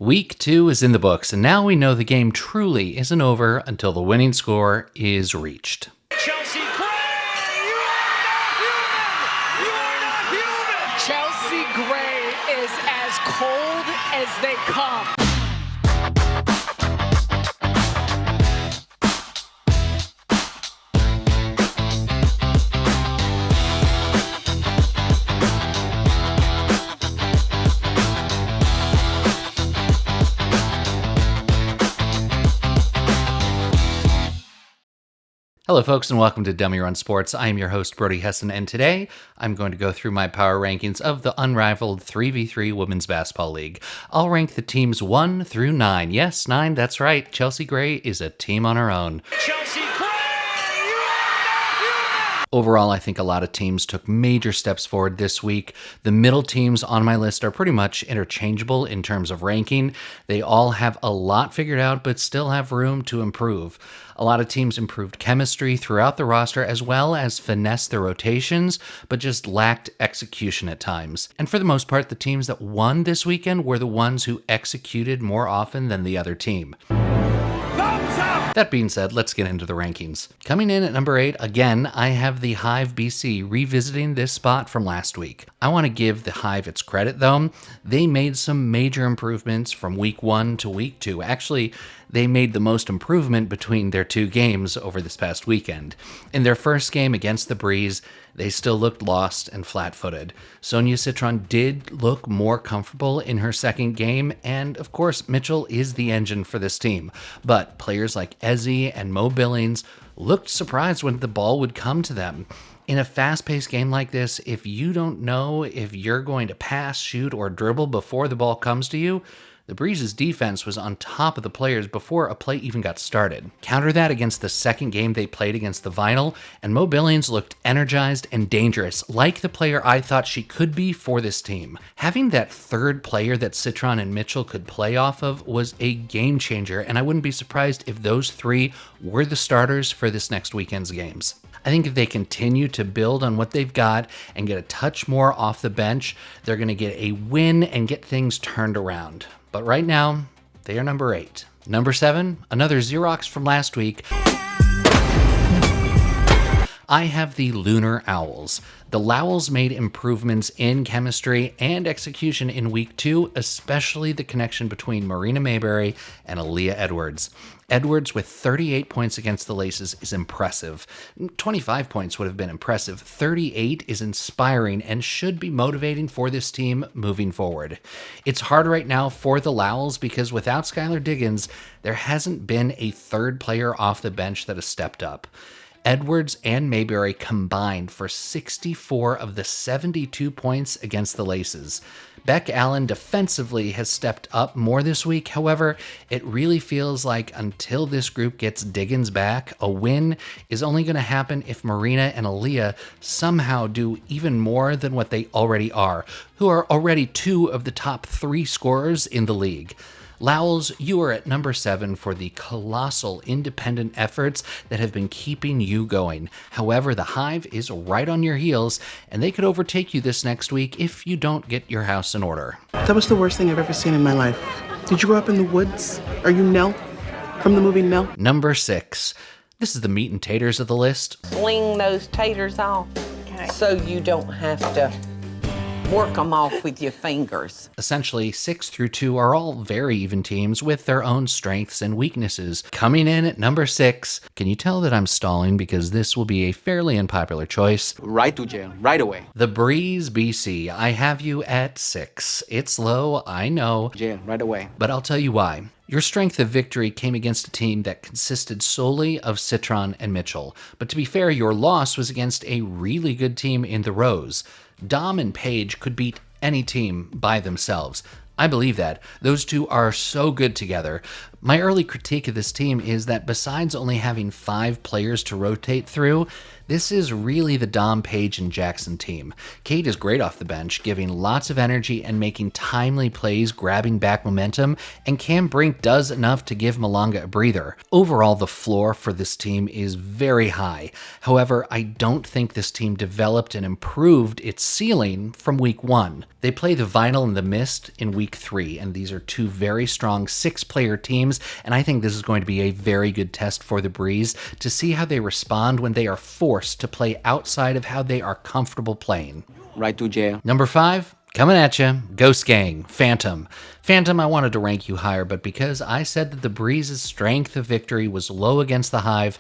Week 2 is in the books, and now we know the game truly isn't over until the winning score is reached. Chelsea Gray, you are not human! Chelsea Gray is as cold as they come. Hello folks and welcome to Dummy Run Sports. I am your host Brody Hessen, and today I'm going to go through my power rankings of the Unrivaled 3v3 Women's Basketball League. I'll rank the teams 1 through 9. Yes, 9, that's right. Chelsea Gray is a team on her own. Chelsea Gray, you are not human! Overall, I think a lot of teams took major steps forward this week. The middle teams on my list are pretty much interchangeable in terms of ranking. They all have a lot figured out, but still have room to improve. A lot of teams improved chemistry throughout the roster as well as finessed their rotations, but just lacked execution at times. And for the most part, the teams that won this weekend were the ones who executed more often than the other team. That being said, let's get into the rankings. Coming in at number 8, again, I have the Hive BC revisiting this spot from last week. I want to give the Hive its credit though. They made some major improvements from week 1 to week 2. Actually, they made the most improvement between their two games over this past weekend. In their first game against the Breeze, they still looked lost and flat-footed. Sonia Citron did look more comfortable in her second game, and of course, Mitchell is the engine for this team. But players like Ezzy and Mo Billings looked surprised when the ball would come to them. In a fast-paced game like this, if you don't know if you're going to pass, shoot, or dribble before the ball comes to you, the Breeze's defense was on top of the players before a play even got started. Counter that against the second game they played against the Vinyl, and Mo Billings looked energized and dangerous, like the player I thought she could be for this team. Having that third player that Citron and Mitchell could play off of was a game changer, and I wouldn't be surprised if those three were the starters for this next weekend's games. I think if they continue to build on what they've got and get a touch more off the bench, they're going to get a win and get things turned around. But right now, they are number 8. Number 7, another Xerox from last week. I have the Lunar Owls. The Lowls made improvements in chemistry and execution in week 2, especially the connection between Marina Mayberry and Aaliyah Edwards. Edwards with 38 points against the Laces is impressive. 25 points would have been impressive. 38 is inspiring and should be motivating for this team moving forward. It's hard right now for the Lowls because without Skylar Diggins, there hasn't been a third player off the bench that has stepped up. Edwards and Mayberry combined for 64 of the 72 points against the Laces. Beck Allen defensively has stepped up more this week. However, it really feels like until this group gets Diggins back, a win is only going to happen if Marina and Aaliyah somehow do even more than what they already are, who are already 2 of the top 3 scorers in the league. Lowls, you are at number 7 for the colossal independent efforts that have been keeping you going. However, the Hive is right on your heels, and they could overtake you this next week if you don't get your house in order. That was the worst thing I've ever seen in my life. Did you grow up in the woods? Are you Nell from the movie Nell? Number 6. This is the meat and taters of the list. Sling those taters off so you don't have to work them off with your fingers. Essentially, 6 through 2 are all very even teams with their own strengths and weaknesses. Coming in at number 6, can you tell that I'm stalling because this will be a fairly unpopular choice? Right to jail, right away. The Breeze BC, I have you at 6. It's low, I know. Jail, right away. But I'll tell you why. Your strength of victory came against a team that consisted solely of Citron and Mitchell. But to be fair, your loss was against a really good team in the Rose. Dom and Paige could beat any team by themselves. I believe that. Those two are so good together. My early critique of this team is that besides only having 5 players to rotate through, this is really the Dom, Page, and Jackson team. Kate is great off the bench, giving lots of energy and making timely plays, grabbing back momentum, and Cam Brink does enough to give Malanga a breather. Overall, the floor for this team is very high. However, I don't think this team developed and improved its ceiling from week 1. They play the Vinyl and the Mist in week week 3, and these are two very strong 6-player teams, and I think this is going to be a very good test for the Breeze to see how they respond when they are forced to play outside of how they are comfortable playing. Right to jail. Number 5, coming at you, Ghost Gang, Phantom. Phantom, I wanted to rank you higher, but because I said that the Breeze's strength of victory was low against the Hive,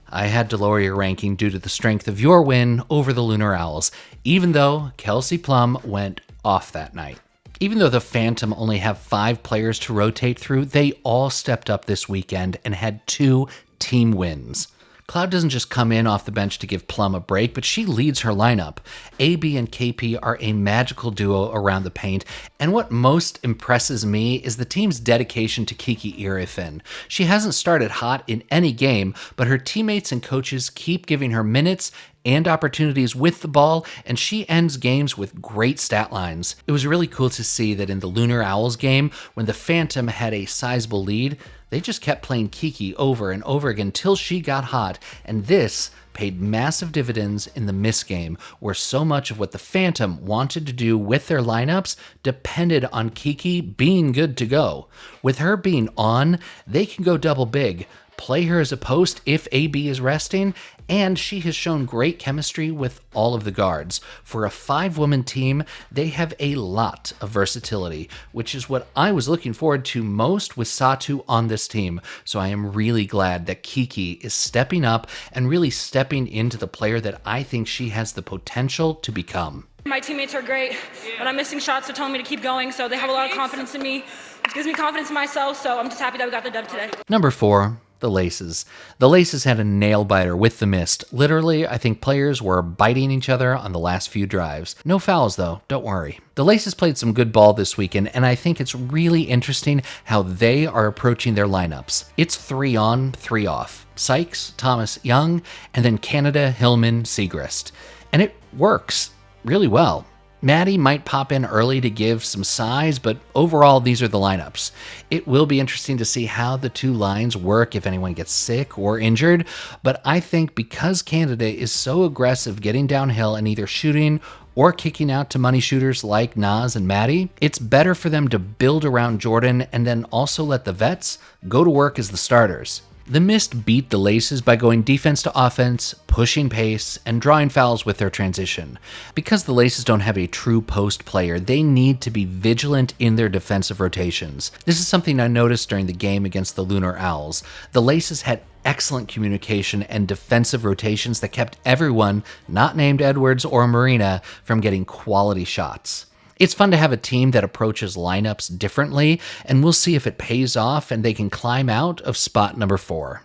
I had to lower your ranking due to the strength of your win over the Lunar Owls, even though Kelsey Plum went off that night. Even though the Phantom only have 5 players to rotate through, they all stepped up this weekend and had 2 team wins. Cloud doesn't just come in off the bench to give Plum a break, but she leads her lineup. AB and KP are a magical duo around the paint, and what most impresses me is the team's dedication to Kiki Irifin. She hasn't started hot in any game, but her teammates and coaches keep giving her minutes and opportunities with the ball, and she ends games with great stat lines. It was really cool to see that in the Lunar Owls game, when the Phantom had a sizable lead, they just kept playing Kiki over and over again till she got hot, and this paid massive dividends in the Miss game, where so much of what the Phantom wanted to do with their lineups depended on Kiki being good to go. With her being on, they can go double big, play her as a post if AB is resting, and she has shown great chemistry with all of the guards. For a 5-woman team, they have a lot of versatility, which is what I was looking forward to most with Satu on this team. So I am really glad that Kiki is stepping up and really stepping into the player that I think she has the potential to become. My teammates are great. When I'm missing shots, they're telling me to keep going, so they have a lot of confidence in me, which gives me confidence in myself, so I'm just happy that we got the dub today. Number 4, the Laces. The Laces had a nail-biter with the Mist. Literally, I think players were biting each other on the last few drives. No fouls, though. Don't worry. The Laces played some good ball this weekend, and I think it's really interesting how they are approaching their lineups. It's 3 on, 3 off. Sykes, Thomas, Young, and then Canada, Hillman, Segrist. And it works really well. Maddie might pop in early to give some size, but overall, these are the lineups. It will be interesting to see how the 2 lines work if anyone gets sick or injured, but I think because Canada is so aggressive getting downhill and either shooting or kicking out to money shooters like Nas and Maddie, it's better for them to build around Jordan and then also let the vets go to work as the starters. The Mist beat the Laces by going defense to offense, pushing pace, and drawing fouls with their transition. Because the Laces don't have a true post player, they need to be vigilant in their defensive rotations. This is something I noticed during the game against the Lunar Owls. The Laces had excellent communication and defensive rotations that kept everyone, not named Edwards or Marina, from getting quality shots. It's fun to have a team that approaches lineups differently, and we'll see if it pays off and they can climb out of spot number 4.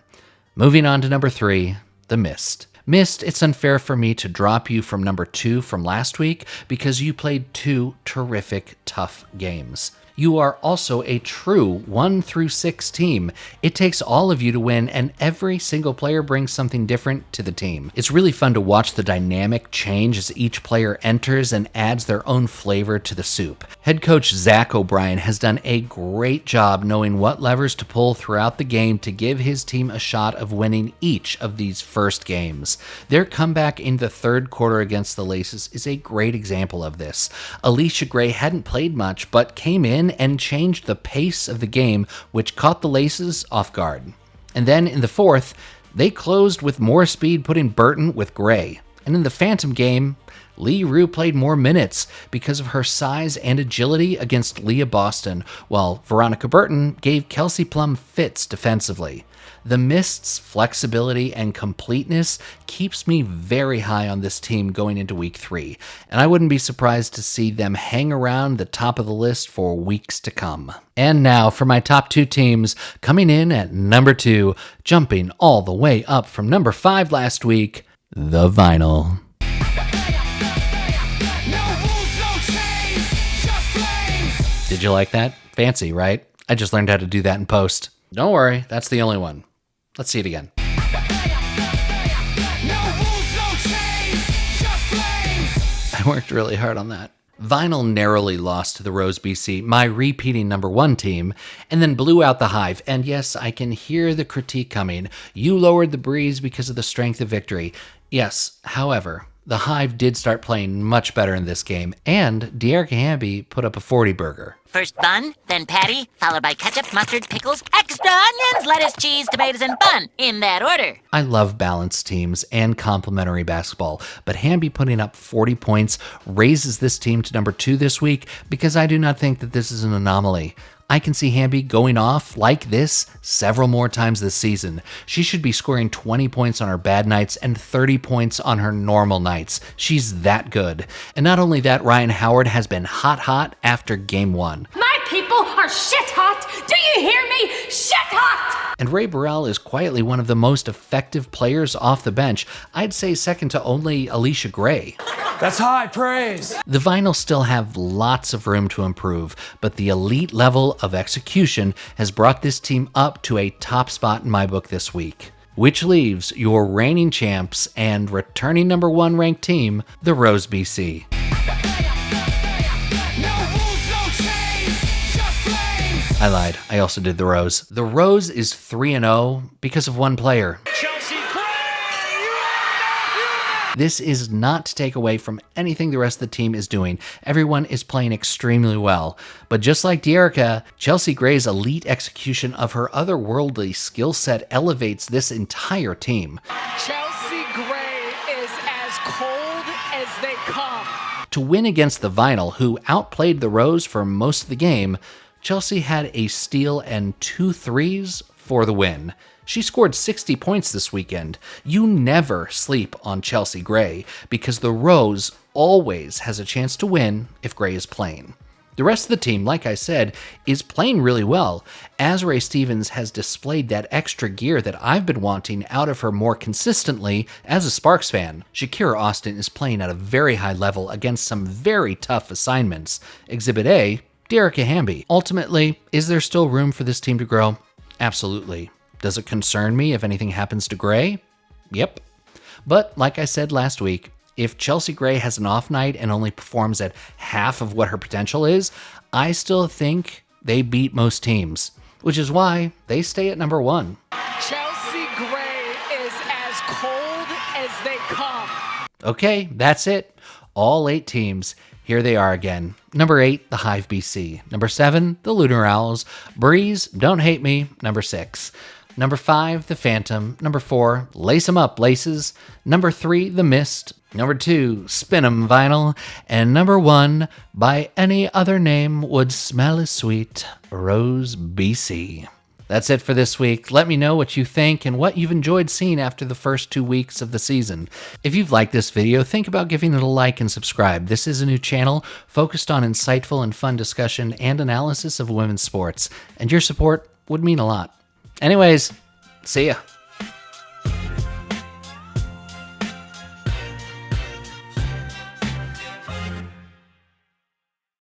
Moving on to number 3, the Mist. Mist, it's unfair for me to drop you from number 2 from last week because you played 2 terrific, tough games. You are also a true 1 through 6 team. It takes all of you to win, and every single player brings something different to the team. It's really fun to watch the dynamic change as each player enters and adds their own flavor to the soup. Head coach Zach O'Brien has done a great job knowing what levers to pull throughout the game to give his team a shot of winning each of these first games. Their comeback in the 3rd quarter against the Laces is a great example of this. Alicia Gray hadn't played much, but came in and changed the pace of the game, which caught the Laces off guard. And then in the 4th, they closed with more speed, putting Burton with Gray. And in the Phantom game, Lee Rue played more minutes because of her size and agility against Leah Boston, while Veronica Burton gave Kelsey Plum fits defensively. The Mist's flexibility and completeness keeps me very high on this team going into week 3, and I wouldn't be surprised to see them hang around the top of the list for weeks to come. And now for my top 2 teams, coming in at number 2, jumping all the way up from number 5 last week, the Vinyl. Did you like that? Fancy, right? I just learned how to do that in post. Don't worry, that's the only one. Let's see it again. I worked really hard on that. Vinyl narrowly lost to the Rose BC, my repeating number 1 team, and then blew out the Hive. And yes, I can hear the critique coming. You lowered the Breeze because of the strength of victory. Yes, however, the Hive did start playing much better in this game, and De'Erica Hamby put up a 40-burger. First bun, then patty, followed by ketchup, mustard, pickles, extra onions, lettuce, cheese, tomatoes, and bun, in that order. I love balanced teams and complementary basketball, but Hamby putting up 40 points raises this team to number 2 this week because I do not think that this is an anomaly. I can see Hamby going off like this several more times this season. She should be scoring 20 points on her bad nights and 30 points on her normal nights. She's that good. And not only that, Ryan Howard has been hot after game 1. My people are shit hot. Do you hear me? Shit hot! And Ray Burrell is quietly one of the most effective players off the bench. I'd say second to only Alicia Gray. That's high praise. The Vinyls still have lots of room to improve, but the elite level of execution has brought this team up to a top spot in my book this week. Which leaves your reigning champs and returning number 1 ranked team, the Rose BC. I lied. I also did the Rose. The Rose is 3-0 because of one player. This is not to take away from anything the rest of the team is doing. Everyone is playing extremely well. But just like Dearica, Chelsea Gray's elite execution of her otherworldly skill set elevates this entire team. Chelsea Gray is as cold as they come. To win against the Vinyl, who outplayed the Rose for most of the game, Chelsea had a steal and 2 threes for the win. She scored 60 points this weekend. You never sleep on Chelsea Gray because the Rose always has a chance to win if Gray is playing. The rest of the team, like I said, is playing really well. Azrae Stevens has displayed that extra gear that I've been wanting out of her more consistently as a Sparks fan. Shakira Austin is playing at a very high level against some very tough assignments. Exhibit A, Dearica Hamby. Ultimately, is there still room for this team to grow? Absolutely. Does it concern me if anything happens to Gray? Yep. But like I said last week, if Chelsea Gray has an off night and only performs at half of what her potential is, I still think they beat most teams, which is why they stay at number 1. Chelsea Gray is as cold as they come. Okay, that's it. All 8 teams. Here they are again. Number 8, the Hive BC. Number 7, the Lunar Owls. Breeze, don't hate me. Number 6. Number 5, the Phantom. Number 4, Lace 'em Up, Laces. Number 3, the Mist. Number 2, Spin 'em Vinyl. And number 1, by any other name would smell as sweet, Rose BC. That's it for this week. Let me know what you think and what you've enjoyed seeing after the first 2 weeks of the season. If you've liked this video, think about giving it a like and subscribe. This is a new channel focused on insightful and fun discussion and analysis of women's sports, and your support would mean a lot. Anyways, see ya.